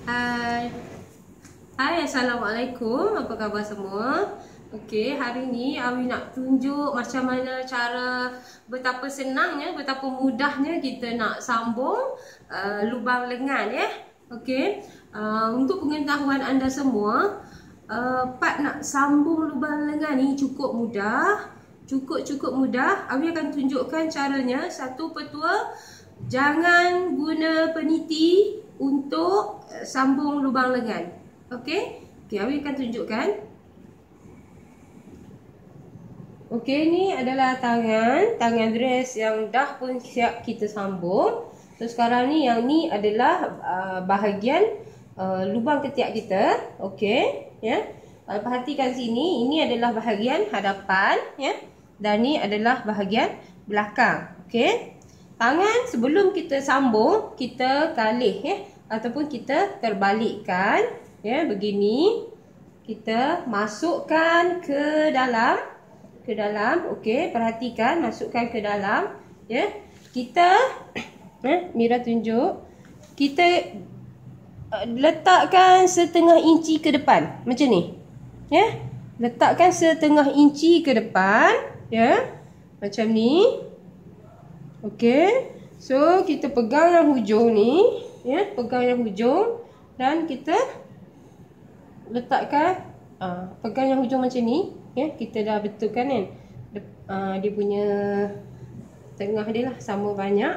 Hai. Hai, Assalamualaikum. Apa khabar semua? Okey, hari ni Awi nak tunjuk macam mana cara betapa senangnya, betapa mudahnya kita nak sambung lubang lengan ya. Okey. Untuk pengetahuan anda semua, part nak sambung lubang lengan ni cukup mudah. Cukup mudah. Awi akan tunjukkan caranya. Satu petua, jangan guna peniti untuk sambung lubang lengan. Okey? Okey, Awi akan tunjukkan. Okey, ni adalah tangan dress yang dah pun siap kita sambung. So sekarang ni yang ni adalah bahagian lubang ketiak kita. Okey, ya. Perhatikan sini, ini adalah bahagian hadapan ya. Dan ni adalah bahagian belakang. Okey. Tangan sebelum kita sambung, kita kalih ya, ataupun kita terbalikkan ya, begini. Kita masukkan ke dalam. Okey, perhatikan, masukkan ke dalam ya. Kita Mira tunjuk. Kita letakkan setengah inci ke depan macam ni. Ya. Letakkan setengah inci ke depan ya. Macam ni. Okey. So kita pegang yang hujung ni ya, pegang yang hujung dan kita letakkan pegang yang hujung macam ni ya. Kita dah betulkan kan dia punya tengah dia lah sama banyak.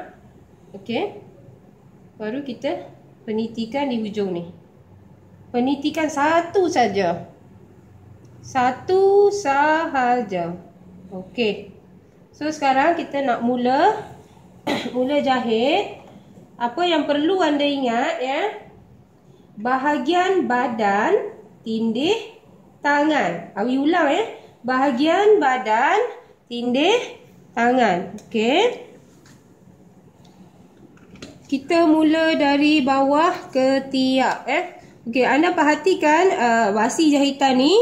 Okey. Baru kita penitikan di hujung ni. Penitikan satu saja. Satu sahaja. Okey. So sekarang kita nak mula jahit. Apa yang perlu anda ingat ya, bahagian badan, tindih, tangan. Awi ulang ya. Bahagian badan, tindih, tangan. Okey. Kita mula dari bawah ke tiap Okey, anda perhatikan basi jahitan ni.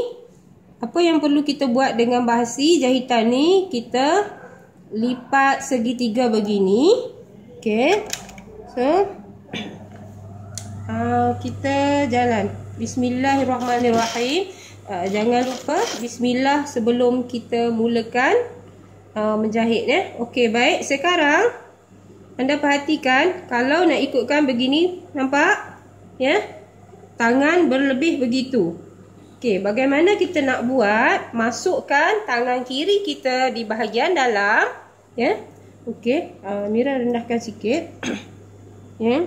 Apa yang perlu kita buat dengan basi jahitan ni, kita lipat segitiga begini. Okey. So kita jalan. Bismillahirrahmanirrahim. Jangan lupa bismillah sebelum kita mulakan menjahit ya. Okey, baik. Sekarang anda perhatikan, kalau nak ikutkan begini, nampak? Ya? Tangan berlebih begitu. Okey, bagaimana kita nak buat? Masukkan tangan kiri kita di bahagian dalam, ya. Okey, Mira rendahkan sikit. Ya.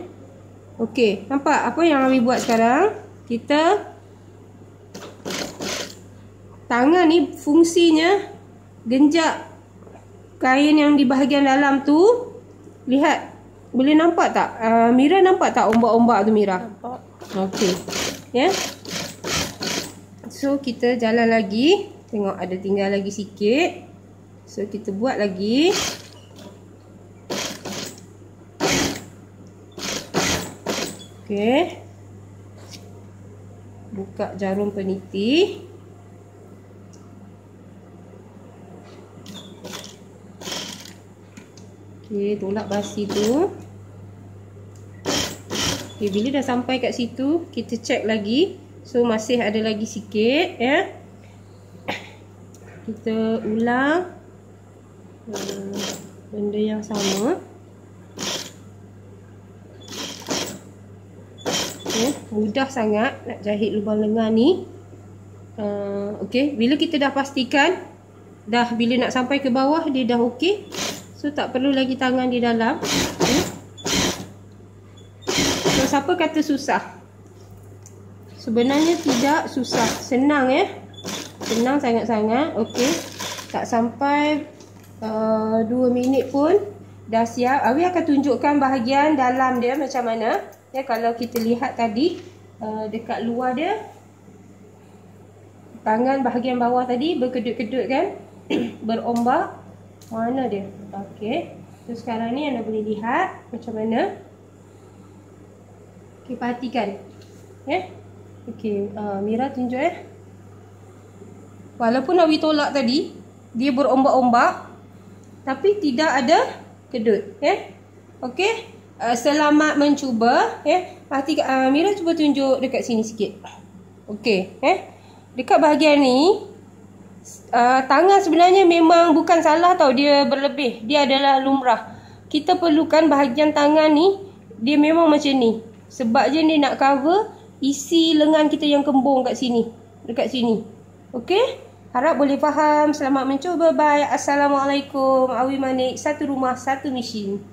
Okey, nampak apa yang Awi buat sekarang? Kita tangan ni fungsinya genjak kain yang di bahagian dalam tu. Lihat, boleh nampak tak? Mira nampak tak ombak-ombak tu, Mira? Nampak. Okey. Ya. So kita jalan lagi. Tengok ada tinggal lagi sikit. So kita buat lagi. Okey. Buka jarum peniti. Okey, tolak basi tu. Okey, bila dah sampai kat situ, kita check lagi. So masih ada lagi sikit ya. Kita ulang benda yang sama. Ya, mudah sangat nak jahit lubang lengan ni. Okey, bila kita dah pastikan bila nak sampai ke bawah dia dah okey. So tak perlu lagi tangan di dalam. Ya. So siapa kata susah? Sebenarnya tidak susah, senang ya. Senang sangat-sangat. Okey. Tak sampai 2 minit pun dah siap. Awi akan tunjukkan bahagian dalam dia macam mana. Ya, kalau kita lihat tadi dekat luar dia, tangan bahagian bawah tadi berkedut-kedut kan? Berombak. Mana dia? Okey. So sekarang ni anda boleh lihat macam mana. Okey, perhatikan. Ya. Okey, Mira tunjuk Walaupun Awi tolak tadi, dia berombak-ombak tapi tidak ada kedut Okey. Selamat mencuba. Mira cuba tunjuk dekat sini sikit. Okey, dekat bahagian ni tangan sebenarnya memang bukan salah tau, dia berlebih. Dia adalah lumrah. Kita perlukan bahagian tangan ni dia memang macam ni. Sebab je dia nak cover isi lengan kita yang kembung kat sini. Dekat sini. Okey? Harap boleh faham. Selamat mencuba. Bye. Assalamualaikum. Awi Manik. Satu rumah, satu mesin.